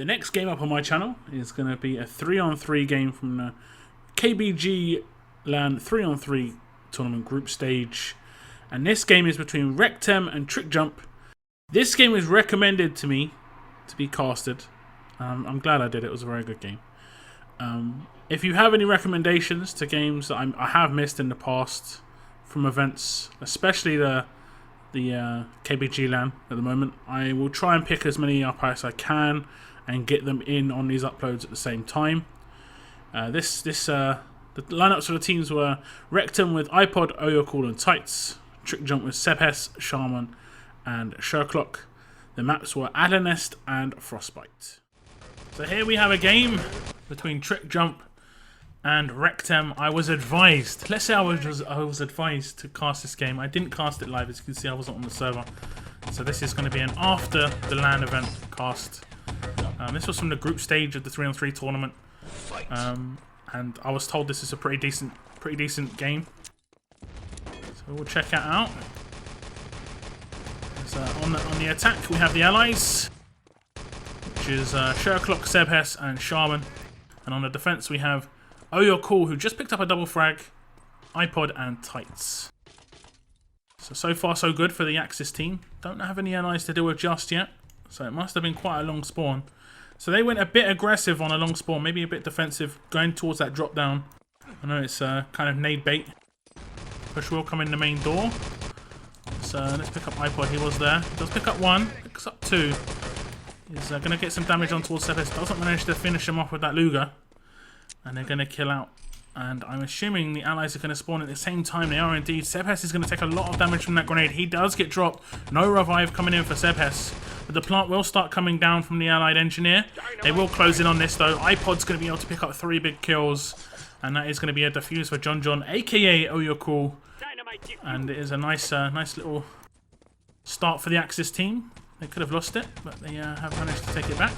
The next game up on my channel is going to be a 3-on-3 game from the KBG LAN 3on3 tournament group stage. And this game is between REKTEM and TRICKJUMP. This game was recommended to me to be casted. I'm glad I did. It was a very good game. If you have any recommendations to games that I have missed in the past from events, especially the KBG LAN at the moment, I will try and pick as many up as I can and get them in on these uploads at the same time. The lineups for the teams were REKTEM with iPod, Oyocool and Tights, TRICKJUMP with Sebes, Shaman and Sherclock. The maps were Adernest and Frostbite. So here we have a game between TRICKJUMP and REKTEM. I was advised, let's say I was advised to cast this game. I didn't cast it live, as you can see I wasn't on the server. So this is going to be an after the LAN event cast. This was from the group stage of the 3-on-3 tournament. And I was told this is a pretty decent game. So we'll check that out. So on the attack we have the allies, which is Sherclock, Sebes and Shaman. And on the defense we have Oyocool, who just picked up a double frag, iPod and Tights. So far so good for the Axis team. Don't have any allies to deal with just yet. So it must have been quite a long spawn. So they went a bit aggressive on a long spawn, maybe a bit defensive, going towards that drop down. I know it's kind of nade bait. Push will come in the main door. So let's pick up iPod, he was there. Does pick up one, picks up two. He's going to get some damage on towards Sebes. Doesn't manage to finish him off with that Luger. And they're going to kill out. And I'm assuming the allies are going to spawn at the same time. They are indeed. Sebes is going to take a lot of damage from that grenade. He does get dropped. No revive coming in for Sebes. But the plant will start coming down from the allied engineer. They will close in on this though. iPod's going to be able to pick up 3 big kills. And that is going to be a defuse for John, aka Oyocool. And it is a nice little start for the Axis team. They could have lost it, but they have managed to take it back.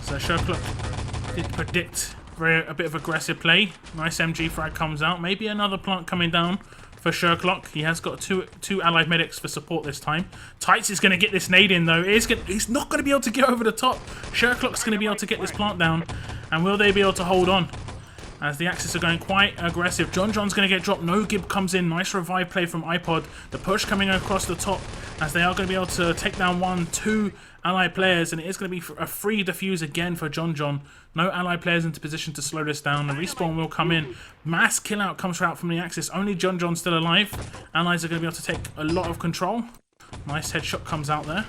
So Sherclock did predict a bit of aggressive play. Nice MG frag comes out. Maybe another plant coming down for Sherclock. He has got two allied medics for support this time. Tights is going to get this nade in though. He's not going to be able to get over the top. Sherclock's going to be able to get this plant down. And will they be able to hold on? As the Axis are going quite aggressive. John's going to get dropped. No Gib comes in. Nice revive play from iPod. The push coming across the top as they are going to be able to take down 2 allied players. And it is going to be a free defuse again for John. No allied players into position to slow this down. The respawn will come in. Mass kill out comes out from the Axis. Only John still alive. Allies are going to be able to take a lot of control. Nice headshot comes out there.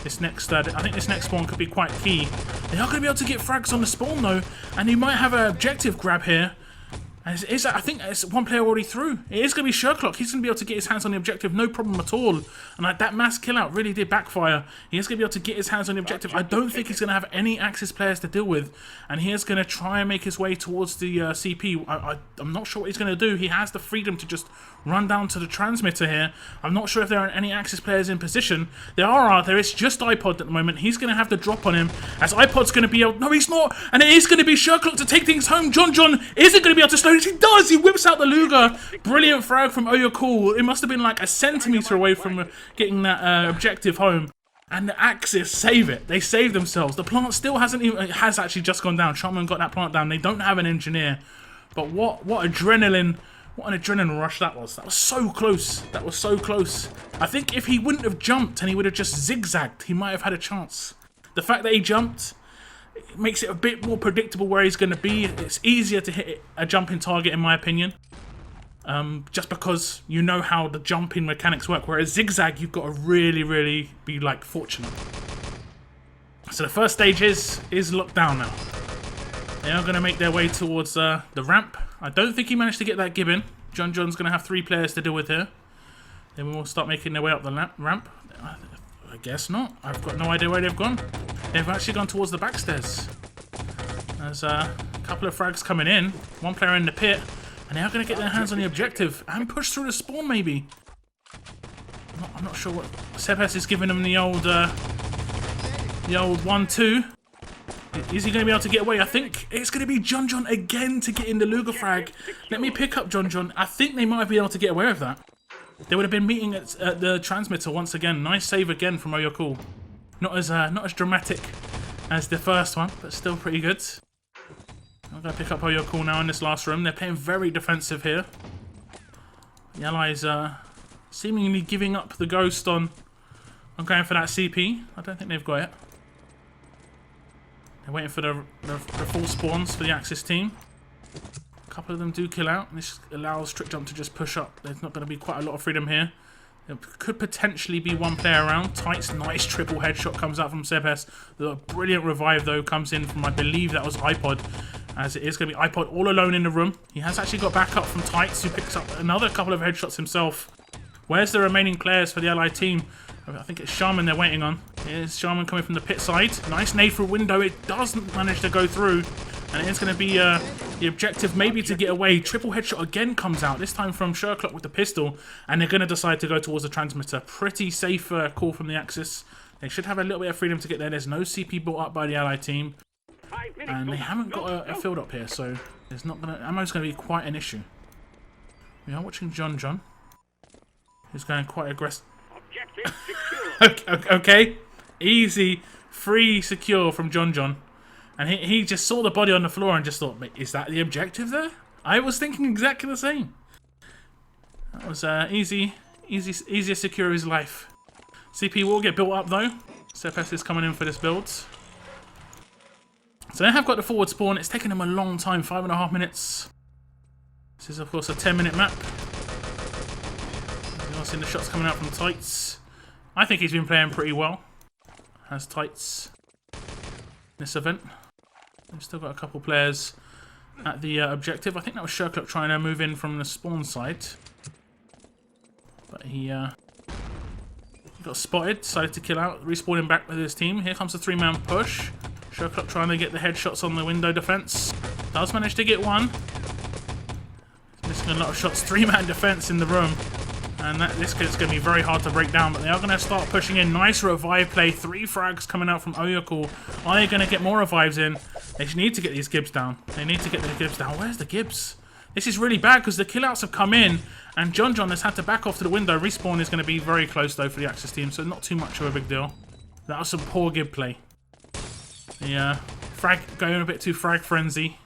This next, I think this next spawn could be quite key. They are going to be able to get frags on the spawn though, and he might have an objective grab here. I think it's one player already through. It is going to be Sherclock. He's going to be able to get his hands on the objective, no problem at all. And that mass kill out really did backfire. He is going to be able to get his hands on the objective. I don't think he's going to have any Axis players to deal with. And he is going to try and make his way towards the CP. I'm not sure what he's going to do. He has the freedom to just run down to the transmitter here. I'm not sure if there are any Axis players in position. There is just iPod at the moment. He's going to have the drop on him. As iPod's going to be able... No, he's not. And it is going to be Sherclock to take things home. John isn't going to be able to slow. He does! He whips out the Luger. Brilliant frag from Oyocool. It must have been like a centimetre away from getting that objective home. And the Axis save it. They save themselves. The plant still has actually just gone down. Shaman got that plant down. They don't have an engineer. But what adrenaline... What an adrenaline rush that was. That was so close. That was so close. I think if he wouldn't have jumped and he would have just zigzagged, he might have had a chance. The fact that he jumped... It makes it a bit more predictable where he's going to be. It's easier to hit a jumping target, in my opinion. Just because you know how the jumping mechanics work. Whereas zigzag, you've got to really be like fortunate. So the first stage is locked down now. They are going to make their way towards the ramp. I don't think he managed to get that Gibbon. John's going to have 3 players to deal with here. Then we'll start making their way up the ramp. I guess not. I've got no idea where they've gone. They've actually gone towards the back stairs. There's a couple of frags coming in. 1 player in the pit. And they are going to get their hands on the objective. And push through the spawn, maybe. I'm not sure what... Sebes is giving them the old 1-2. Is he going to be able to get away? I think it's going to be John again to get in the Luger frag. Let me pick up John. I think they might be able to get away with that. They would have been meeting at the transmitter once again. Nice save again from Oyocool. Not as dramatic as the first one, but still pretty good. I'm going to pick up all your call now in this last room. They're playing very defensive here. The Allies are seemingly giving up the ghost on going for that CP. I don't think they've got it. They're waiting for the full spawns for the Axis team. A couple of them do kill out. This allows TRICKJUMP to just push up. There's not going to be quite a lot of freedom here. There could potentially be one player around. Tights, nice triple headshot comes out from Sebes. The brilliant revive though comes in from, I believe that was iPod. As it is going to be iPod all alone in the room. He has actually got backup from Tights, who picks up another couple of headshots himself. Where's the remaining players for the Allied team? I think it's Shaman they're waiting on. Here's Shaman coming from the pit side. Nice nade through window. It doesn't manage to go through. And it is going to be the objective maybe to get away. Triple headshot again comes out, this time from Sherlock with the pistol. And they're going to decide to go towards the transmitter. Pretty safe call from the Axis. They should have a little bit of freedom to get there. There's no CP built up by the Allied team. And they haven't got a field up here, so there's not gonna, ammo's going to be quite an issue. We are watching John, who's going quite aggressive. Okay, easy, free, secure from John. And he just saw the body on the floor and just thought, is that the objective there? I was thinking exactly the same. That was easier secure his life. CP will get built up though. Sebes is coming in for this build. So they have got the forward spawn. It's taken them a long time, 5.5 minutes. This is of course a 10-minute map. You're seeing the shots coming out from Tights. I think he's been playing pretty well. Has Tights in this event. We've still got a couple players at the objective. I think that was Sherlock trying to move in from the spawn side. But he got spotted, decided to kill out, respawning back with his team. Here comes the 3-man push. Sherlock trying to get the headshots on the window defense. Does manage to get one. Missing a lot of shots. 3-man defense in the room. And this is going to be very hard to break down, but they are going to start pushing in. Nice revive play. 3 frags coming out from Oyakul. Are they going to get more revives in? They need to get these Gibbs down. They need to get the Gibbs down. Where's the Gibbs? This is really bad because the killouts have come in, and John has had to back off to the window. Respawn is going to be very close though for the Axis team, so not too much of a big deal. That was some poor Gib play. The frag going a bit too frag frenzy.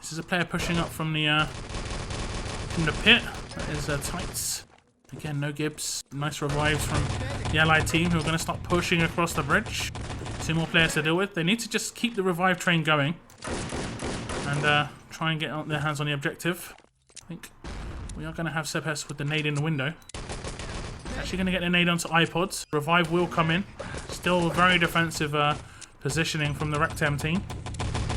This is a player pushing up from the pit. That is Tights. Again, no Gibbs. Nice revives from the Allied team who are going to start pushing across the bridge. 2 more players to deal with. They need to just keep the revive train going and try and get their hands on the objective. I think we are going to have Sebes with the nade in the window. Actually going to get the nade onto iPods. Revive will come in. Still very defensive positioning from the REKTEM team.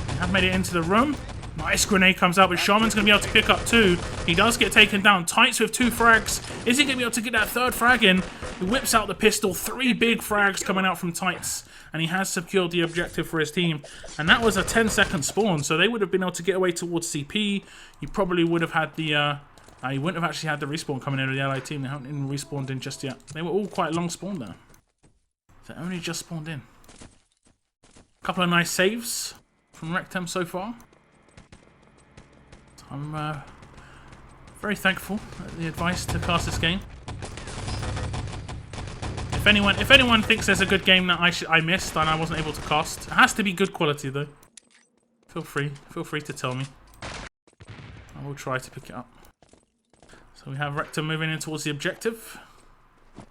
They have made it into the room. Nice grenade comes out, but Shaman's going to be able to pick up 2. He does get taken down. Tights with 2 frags. Is he going to be able to get that 3rd frag in? He whips out the pistol. 3 big frags coming out from Tights. And he has secured the objective for his team. And that was a 10-second spawn, so they would have been able to get away towards CP. You probably would have had the... you wouldn't have actually had the respawn coming in with the Allied team. They haven't even respawned in just yet. They were all quite long spawned there. They only just spawned in. A couple of nice saves from REKTEM so far. I'm very thankful for the advice to cast this game. If anyone thinks there's a good game that I missed and I wasn't able to cast, it has to be good quality though. Feel free to tell me. I will try to pick it up. So we have REKTEM moving in towards the objective.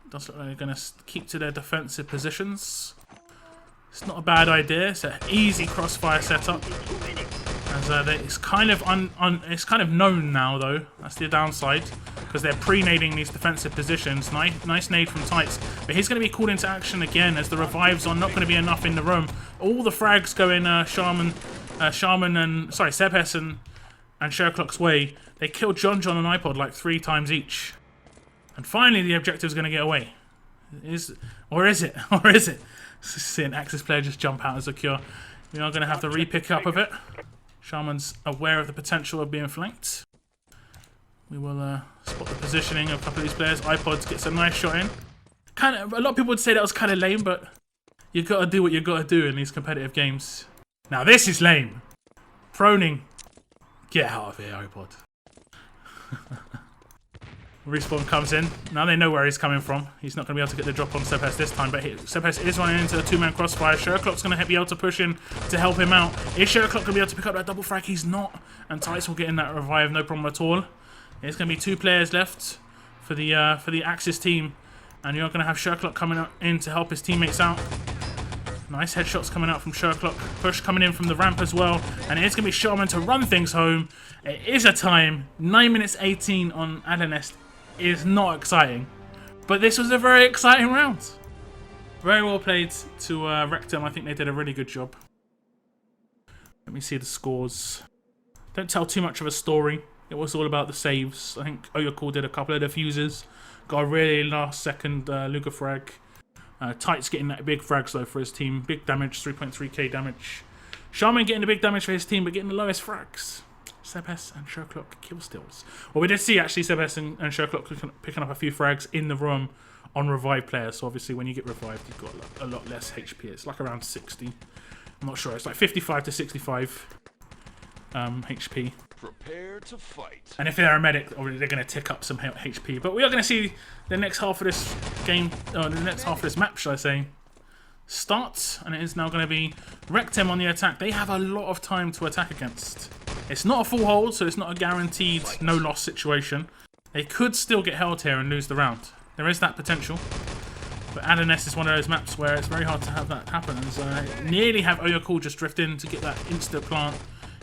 Does look like they're going to keep to their defensive positions. It's not a bad idea. It's an easy crossfire setup. As it's kind of known now though. That's the downside because they're pre-nading these defensive positions. Nice nade from Tights, but he's going to be called into action again as the revives are not going to be enough in the room. All the frags go in Sebes and Sherlock's way. They killed John and iPod like 3 times each, and finally the objective is going to get away. Or is it? See an Axis player just jump out as a cure. We are going to have to re-pick up of it. Shaman's aware of the potential of being flanked. We will spot the positioning of a couple of these players. iPods gets a nice shot in. A lot of people would say that was kind of lame, but you got to do what you got to do in these competitive games. Now this is lame. Proning. Get out of here, iPod. Respawn comes in. Now they know where he's coming from. He's not going to be able to get the drop on Sebes this time, but Sebes is running into a two-man crossfire. Sherlock's going to be able to push in to help him out. Is Sherlock going to be able to pick up that double frag? He's not. And Tights will get in that revive, no problem at all. There's going to be 2 players left for the Axis team. And you're going to have Sherlock coming in to help his teammates out. Nice headshots coming out from Sherlock. Push coming in from the ramp as well. And it's going to be Shaman to run things home. It is a time. 9 minutes 18 on Alanest is not exciting. But this was a very exciting round. Very well played to REKTEM. I think they did a really good job. Let me see the scores. Don't tell too much of a story. It was all about the saves. I think Oyakul did a couple of defuses. Got a really last second Luger frag. Tights getting that big frags though for his team. Big damage, 3.3k damage. Shaman getting the big damage for his team, but getting the lowest frags. Sebes and Sherlock kill steals. Well, we did see actually Sebes and Sherlock picking up a few frags in the room on revive players. So obviously when you get revived, you've got a lot less HP. It's like around 60. I'm not sure. It's like 55 to 65 HP. Prepare to fight. And if they're a medic, they're going to tick up some HP. But we are going to see the next half of this game, or the next half of this map, shall I say, start. And it is now going to be REKTEM on the attack. They have a lot of time to attack against. It's not a full hold, so it's not a guaranteed no-loss situation. They could still get held here and lose the round. There is that potential. But Alanest is one of those maps where it's very hard to have that happen. And nearly have Oyakul just drift in to get that instant plant.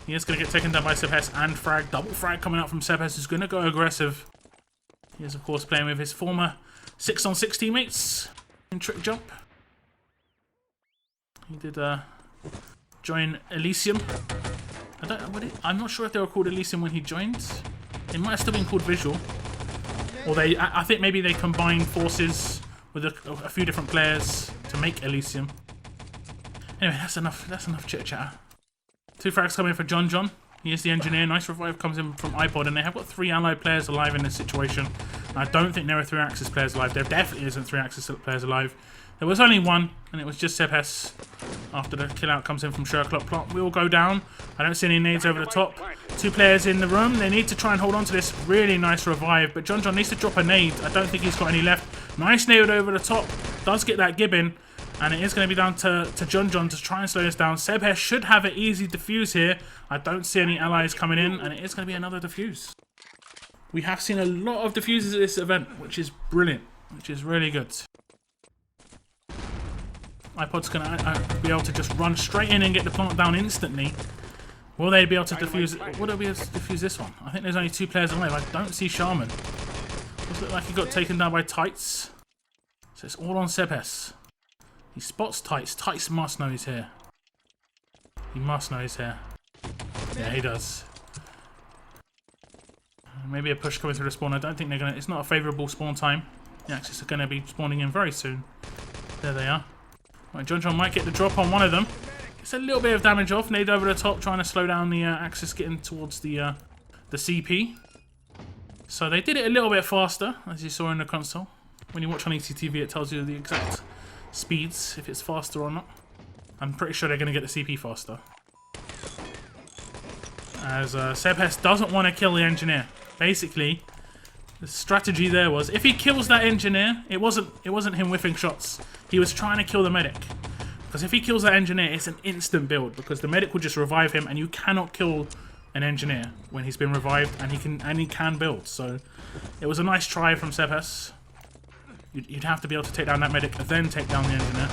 He is going to get taken down by Sebes and frag. Double frag coming out from Sebes, who's going to go aggressive. He is, of course, playing with his former 6-on-6 teammates in TRICKJUMP. He did join Elysium. I'm not sure if they were called Elysium when he joined. It might have still been called Visual. Or I think maybe they combined forces with a few different players to make Elysium. Anyway, that's enough chit-chatter. 2 frags coming in for John. He is the engineer. Nice revive comes in from iPod, and they have got 3 allied players alive in this situation. I don't think there are 3 Axis players alive. There definitely isn't 3 Axis players alive. There was only 1, and it was just Sebes. After the kill out comes in from Sherlock. Plot will go down. I don't see any nades over the top. 2 players in the room. They need to try and hold on to this really nice revive, but John needs to drop a nade. I don't think he's got any left. Nice nade over the top. Does get that gibbon. And it is going to be down to John to try and slow this down. Sebes should have an easy defuse here. I don't see any allies coming in, and it is going to be another defuse. We have seen a lot of defuses at this event, which is brilliant, which is really good. iPod's going to be able to just run straight in and get the plant down instantly. Will they be able to defuse? Will they be able to defuse this one? I think there's only 2 players alive. I don't see Shaman. Does look like he got taken down by Tights. So it's all on Sebes. He spots Tights. Tights must know he's here. He must know he's here. Yeah, he does. Maybe a push coming through the spawn. I don't think they're going to... It's not a favourable spawn time. The Axis are going to be spawning in very soon. There they are. Right, John might get the drop on one of them. It's a little bit of damage off. Nade over the top, trying to slow down the Axis getting towards the CP. So they did it a little bit faster, as you saw in the console. When you watch on ECTV, it tells you the exact speeds, if it's faster or not. I'm pretty sure they're going to get the CP faster. As Sebes doesn't want to kill the engineer. Basically, the strategy there was, if he kills that engineer, it wasn't him whiffing shots. He was trying to kill the medic. Because if he kills that engineer, it's an instant build. Because the medic will just revive him, and you cannot kill an engineer when he's been revived, and he can build. So it was a nice try from Sebes. You'd have to be able to take down that medic, and then take down the engineer.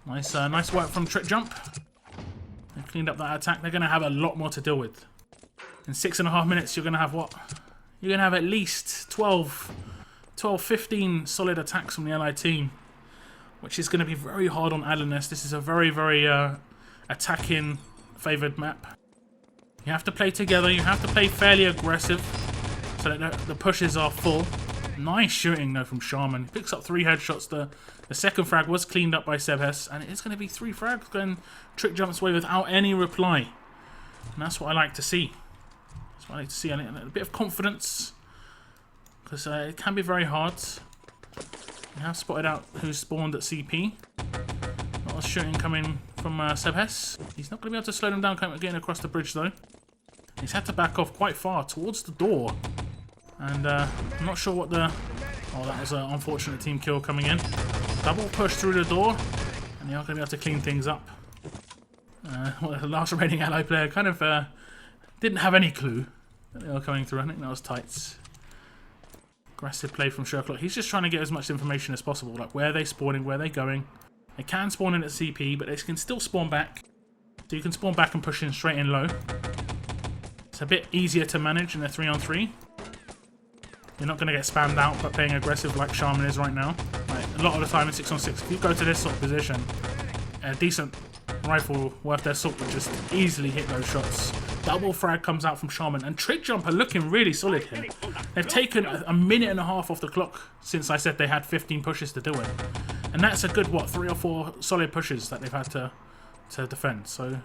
Nice work from TRICKJUMP. They cleaned up that attack. They're going to have a lot more to deal with. In 6.5 minutes, you're going to have what? You're going to have at least 12, 15 solid attacks from the allied team, which is going to be very hard on Alanest. This is a very, very attacking favoured map. You have to play together. You have to play fairly aggressive so that the pushes are full. Nice shooting, though, from Shaman. He picks up 3 headshots. The second frag was cleaned up by Sebes, and it's going to be 3 frags going TRICKJUMP's way without any reply. And that's what I like to see. That's what I like to see. A bit of confidence, because it can be very hard. We have spotted out who spawned at CP. A lot of shooting coming from Sebes. He's not going to be able to slow them down getting across the bridge, though. He's had to back off quite far towards the door. And I'm not sure what the... Oh, that was an unfortunate team kill coming in. Double push through the door. And they are going to be able to clean things up. Well, the last remaining ally player kind of didn't have any clue that they were coming through. I think that was Tights. Aggressive play from Sherlock. He's just trying to get as much information as possible. Like where they're spawning, where they're going. They can spawn in at CP, but they can still spawn back. So you can spawn back and push in straight in low. It's a bit easier to manage in a 3-on-3. You're not going to get spammed out by playing aggressive like Shaman is right now. Like, a lot of the time in 6-on-6, if you go to this sort of position, a decent rifle worth their salt would just easily hit those shots. Double frag comes out from Shaman, and TRICKJUMP are looking really solid here. They've taken a minute and a half off the clock since I said they had 15 pushes to do it. And that's a good, what, 3 or 4 solid pushes that they've had to defend. So,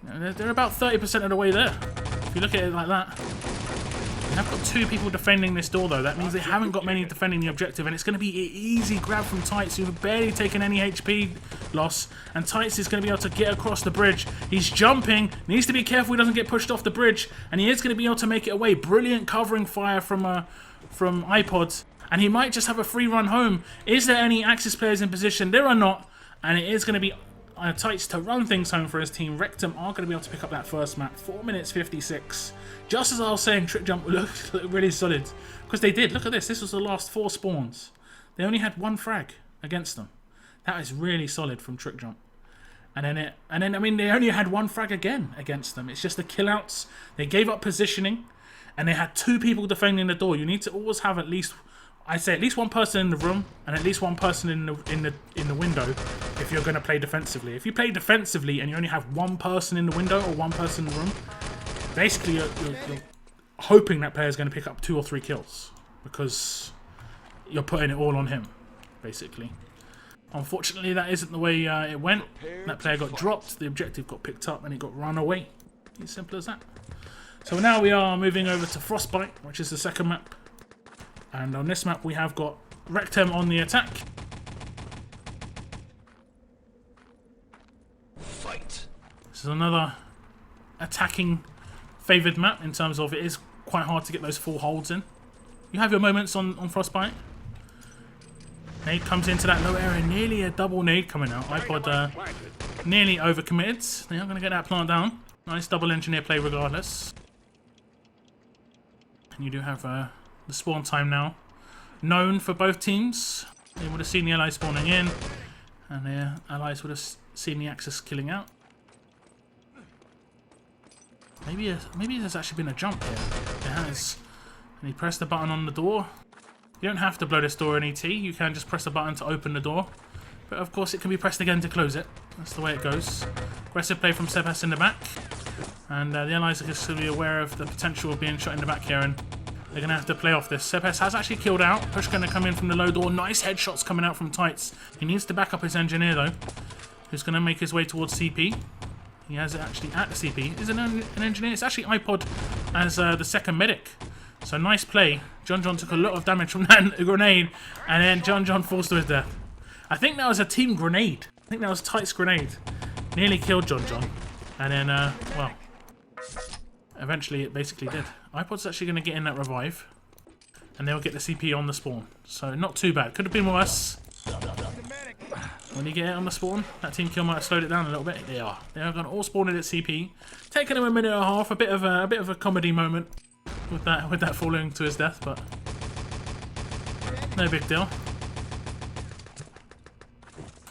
you know, they're about 30% of the way there. If you look at it like that. They have got 2 people defending this door though. That means they haven't got many defending the objective, and it's going to be an easy grab from Tights, who've barely taken any HP loss, and Tights is going to be able to get across the bridge. He's jumping, needs to be careful he doesn't get pushed off the bridge, and he is going to be able to make it away. Brilliant covering fire from iPod, and he might just have a free run home. Is there any Axis players in position? There are not, and it is going to be Tights to run things home for his team. REKTEM are going to be able to pick up that first map. 4 minutes 56. Just as I was saying, TRICKJUMP looked really solid. Because they did. Look at this. This was the last 4 spawns. They only had 1 frag against them. That is really solid from TRICKJUMP. And then I mean, they only had 1 frag again against them. It's just the killouts. They gave up positioning. And they had 2 people defending the door. You need to always have at least... I'd say at least 1 person in the room and at least 1 person in the window if you're going to play defensively. If you play defensively and you only have 1 person in the window or 1 person in the room, basically you're hoping that player is going to pick up 2 or 3 kills because you're putting it all on him, basically. Unfortunately, that isn't the way it went. That player got dropped, the objective got picked up, and it got run away. As simple as that. So now we are moving over to Frostbite, which is the second map. And on this map we have got REKTEM on the attack. Fight. This is another attacking favoured map in terms of it is quite hard to get those full holds in. You have your moments on Frostbite. Nade comes into that low area, nearly a double nade coming out. iPod nearly overcommitted. They are going to get that plant down. Nice double engineer play regardless. And you do have the spawn time now known for both teams. They would have seen the allies spawning in, and the allies would have seen the Axis killing out. Maybe there's actually been a jump here. It has. And he pressed the button on the door. You don't have to blow this door in ET. You can just press the button to open the door. But of course it can be pressed again to close it. That's the way it goes. Aggressive play from Sebas in the back. And the allies are just going to be aware of the potential of being shot in the back here, and they're going to have to play off this. Sebas has actually killed out. Push going to come in from the low door. Nice headshots coming out from Tights. He needs to back up his engineer though, who's going to make his way towards CP. He has it actually at the CP. Is it an engineer? It's actually iPod as the second medic. So nice play. John took a lot of damage from that grenade, and then John falls to his death. I think that was a team grenade. I think that was Tights' grenade. Nearly killed John. And then, well, eventually it basically did. iPod's actually going to get in that revive, and they'll get the CP on the spawn. So not too bad. Could have been worse. When you get it on the spawn, that team kill might have slowed it down a little bit. They are going to all spawn in at CP, taking them a minute and a half. A bit of a comedy moment with that falling to his death, but no big deal.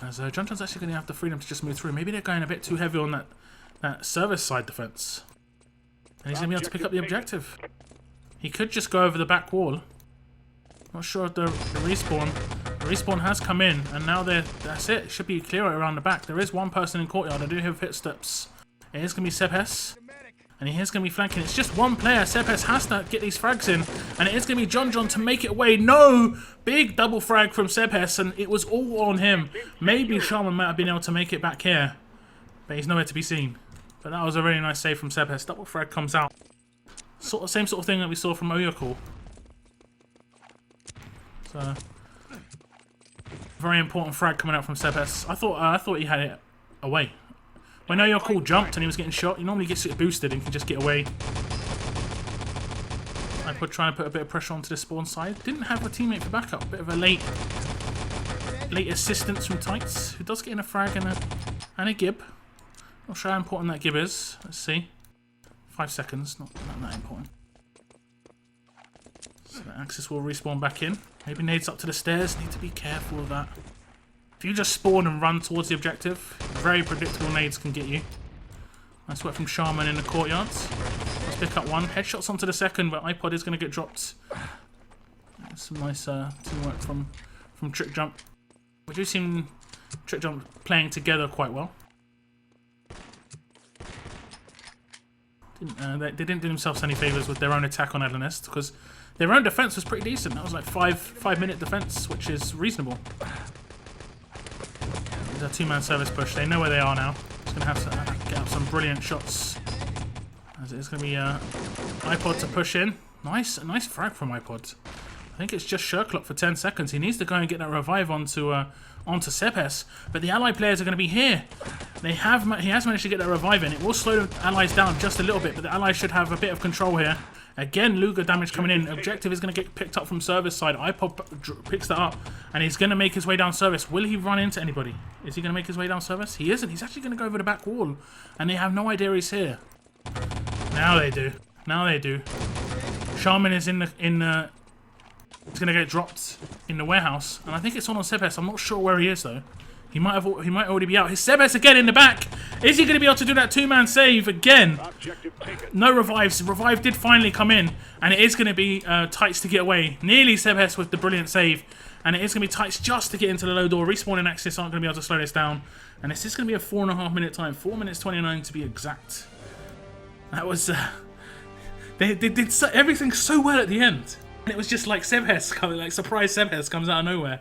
As John's actually going to have the freedom to just move through. Maybe they're going a bit too heavy on that service side defense. And he's going to be able to pick up the objective. He could just go over the back wall. Not sure if the respawn. The respawn has come in, and now that's it. It should be clear around the back. There is 1 person in courtyard. I do hear footsteps. It is going to be Sebes. And he is going to be flanking. It's just 1 player. Sebes has to get these frags in. And it is going to be John to make it away. No! Big double frag from Sebes, and it was all on him. Maybe Shaman might have been able to make it back here, but he's nowhere to be seen. But that was a really nice save from Sebes. Double frag comes out. Same sort of thing that we saw from Oyakul. So, very important frag coming out from Sebes. I thought he had it away. When You're Cool jumped and he was getting shot, he normally gets it boosted and can just get away. iPod trying to put a bit of pressure onto the spawn side. Didn't have a teammate for backup. Bit of a late assistance from Tights, who does get in a frag and a gib. Not sure how important that gib is. Let's see. 5 seconds, not that important. So the Axis will respawn back in. Maybe nades up to the stairs. Need to be careful of that. If you just spawn and run towards the objective, very predictable nades can get you. Nice work from Shaman in the courtyards. Let's pick up one. Headshots onto the second, but iPod is going to get dropped. Some nice teamwork from TRICKJUMP. We do seem TRICKJUMP playing together quite well. They didn't do themselves any favours with their own attack on Adlanest, because their own defence was pretty decent. That was like 5-minute defence, which is reasonable. There's a two-man service push. They know where they are now. It's going to have to get up some brilliant shots. As it is going to be iPod to push in. A nice frag from iPod. I think it's just Sherlock for 10 seconds. He needs to go and get that revive onto Sebes, but the ally players are going to be here. He has managed to get that revive in. It will slow the allies down just a little bit, but the allies should have a bit of control here. Again, Luger damage coming in. Objective is going to get picked up from service side. iPod picks that up, and he's going to make his way down service. Will he run into anybody? Is he going to make his way down service? He isn't. He's actually going to go over the back wall, and they have no idea he's here. Now they do. Now they do. Shaman is in the. He's going to get dropped in the warehouse, and I think it's on Sebes. I'm not sure where he is though. He might already be out. His Sebes again in the back. Is he going to be able to do that two-man save again? No revives. Revive did finally come in, and it is going to be Tights to get away. Nearly Sebes with the brilliant save, and it is going to be Tights just to get into the low door. Respawning Axis aren't going to be able to slow this down, and this is going to be a 4.5 minute time. 4 minutes 29 to be exact. That was they did everything so well at the end. And it was just like Sebes coming, like surprise Sebes comes out of nowhere,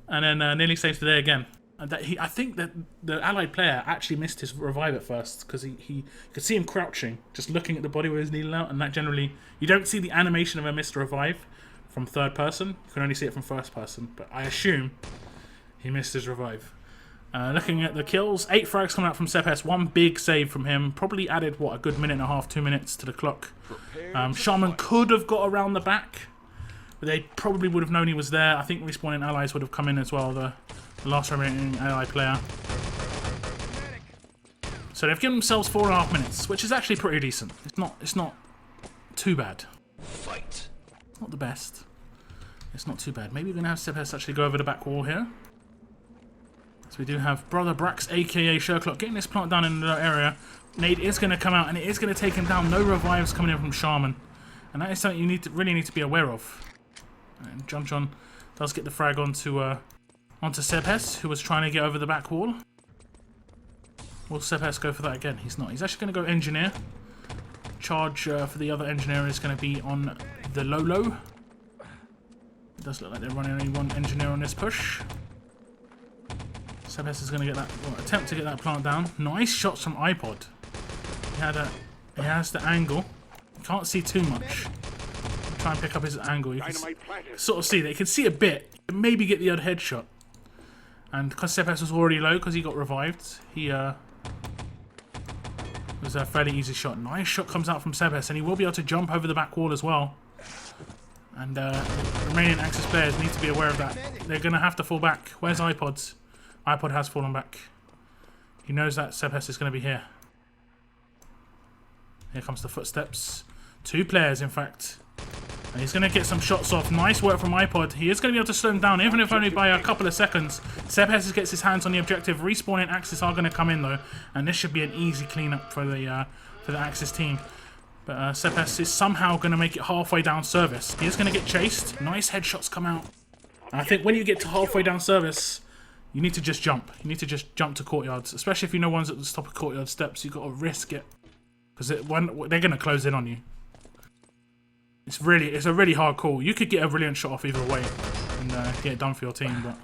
and then nearly saves the day again. And that I think that the allied player actually missed his revive at first, because he could see him crouching, just looking at the body with his needle out, and that generally you don't see the animation of a missed revive from third person. You can only see it from first person. But I assume he missed his revive. Looking at the kills, 8 frags coming out from Sebes, 1 big save from him. Probably added, what, a good minute and a half, 2 minutes to the clock. Shaman could have got around the back, but they probably would have known he was there. I think respawning allies would have come in as well, the last remaining ally player. So they've given themselves 4.5 minutes, which is actually pretty decent. It's not too bad. Fight. It's not the best. It's not too bad. Maybe we're going to have Sebes actually go over the back wall here. So we do have Brother Brax, aka Sherlock, getting this plant down in the area. Nade is going to come out, and it is going to take him down. No revives coming in from Shaman, and that is something you really need to be aware of. And John does get the frag onto Sebes, who was trying to get over the back wall. Will Sebes go for that again? He's not. He's actually going to go engineer. Charge for the other engineer is going to be on the low. It does look like they're running only one engineer on this push. Sebes is going to get that, attempt to get that plant down. Nice shots from iPod. He has the angle. You can't see too much. Try and pick up his angle. You can sort of see that. You can see a bit. Maybe get the odd headshot. And because Sebes was already low because he got revived, he was a fairly easy shot. Nice shot comes out from Sebes, and he will be able to jump over the back wall as well. And the remaining Axis players need to be aware of that. They're going to have to fall back. Where's iPod's? iPod has fallen back. He knows that Sebes is going to be here. Here comes the footsteps. 2 players, in fact. And he's going to get some shots off. Nice work from iPod. He is going to be able to slow him down, even if only by a couple of seconds. Sebes gets his hands on the objective. Respawning Axis are going to come in, though. And this should be an easy cleanup for the Axis team. But Sebes is somehow going to make it halfway down service. He is going to get chased. Nice headshots come out. And I think when you get to halfway down service, you need to just jump. You need to just jump to courtyards. Especially if you know one's at the top of courtyard steps. You've got to risk it. Because they're going to close in on you. It's a really hard call. You could get a brilliant shot off either way and get it done for your team. But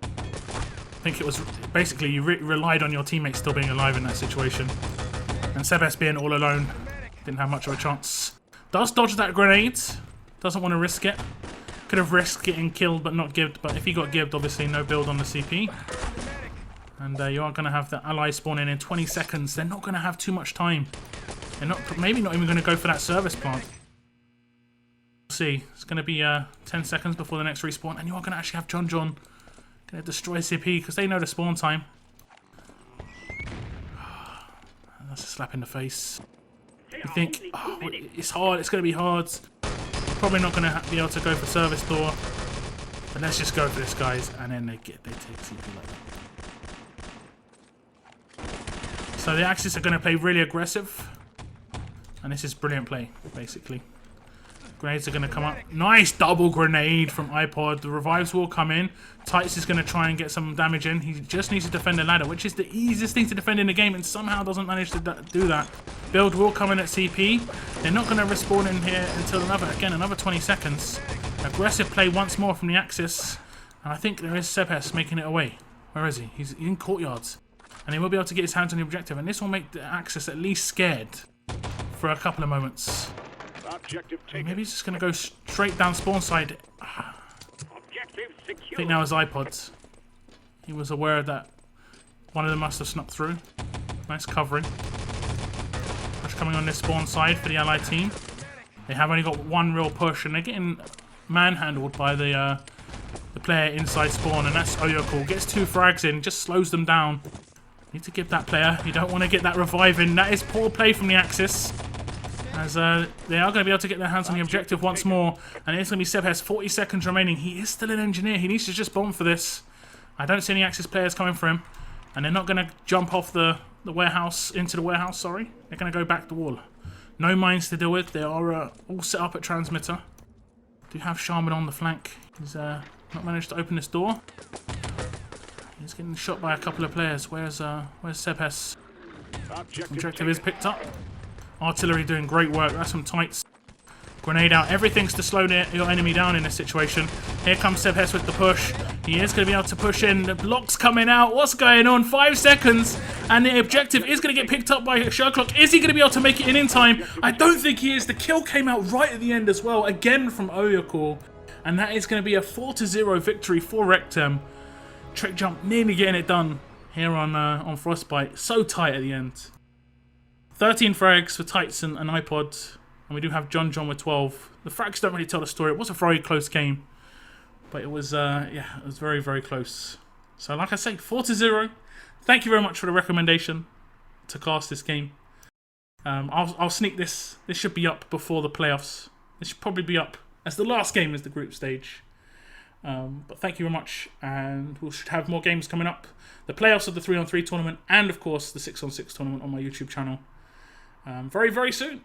I think it was basically you relied on your teammates still being alive in that situation. And Sebes being all alone didn't have much of a chance. Does dodge that grenade. Doesn't want to risk it. Could have risked getting killed but not gibbed, but if he got gibbed, obviously no build on the CP. And you are going to have the allies spawn in 20 seconds. They're not going to have too much time. They're not, maybe not even going to go for that service plant. We'll see. It's going to be 10 seconds before the next respawn. And you are going to actually have John going to destroy CP because they know the spawn time. That's a slap in the face. You think, oh, it's hard, it's going to be hard. Probably not going to be able to go for service door. But let's just go for this, guys. And then they take CP like that. So the Axis are going to play really aggressive. And this is brilliant play, basically. Grenades are going to come up. Nice double grenade from iPod. The revives will come in. Tights is going to try and get some damage in. He just needs to defend the ladder, which is the easiest thing to defend in the game, and somehow doesn't manage to do that. Build will come in at CP. They're not going to respawn in here until another 20 seconds. Aggressive play once more from the Axis. And I think there is Sebes making it away. Where is he? He's in courtyards. And he will be able to get his hands on the objective. And this will make the Axis at least scared for a couple of moments. Maybe he's just going to go straight down spawn side. I think that was iPods. He was aware that one of them must have snuck through. Nice covering. Push coming on this spawn side for the allied team. They have only got one real push, and they're getting manhandled by the player inside spawn, and that's Oyoko. Gets 2 frags in, just slows them down. Need to give that player. You don't want to get that revive in. That is poor play from the Axis. As they are going to be able to get their hands on the objective once more. And it's going to be Sebes, 40 seconds remaining. He is still an engineer. He needs to just bomb for this. I don't see any Axis players coming for him. And they're not going to jump off the warehouse, into the warehouse, sorry. They're going to go back the wall. No mines to deal with. They are all set up at transmitter. Do have Shaman on the flank. He's not managed to open this door. He's getting shot by a couple of players. Where's Sebes? Objective is picked up. Artillery doing great work. That's some tights. Grenade out. Everything's to slow your enemy down in this situation. Here comes Sebes with the push. He is going to be able to push in. The block's coming out. What's going on? 5 seconds. And the objective is going to get picked up by Sherlock. Is he going to be able to make it in time? I don't think he is. The kill came out right at the end as well. Again from Oyoko. And that is going to be a 4-0 victory for REKTEM. TRICKJUMP nearly getting it done here on Frostbite. So tight at the end. 13 frags for Tights and iPod, and we do have John with 12. The frags don't really tell the story. It was a very close game, but it was yeah, it was very, very close. So like I say, 4-0. Thank you very much for the recommendation to cast this game. I'll sneak this. This should be up before the playoffs. This should probably be up as the last game is the group stage. But thank you very much, and we should have more games coming up. The playoffs of the 3on3 tournament, and of course the 6on6 tournament on my YouTube channel. Very, very soon.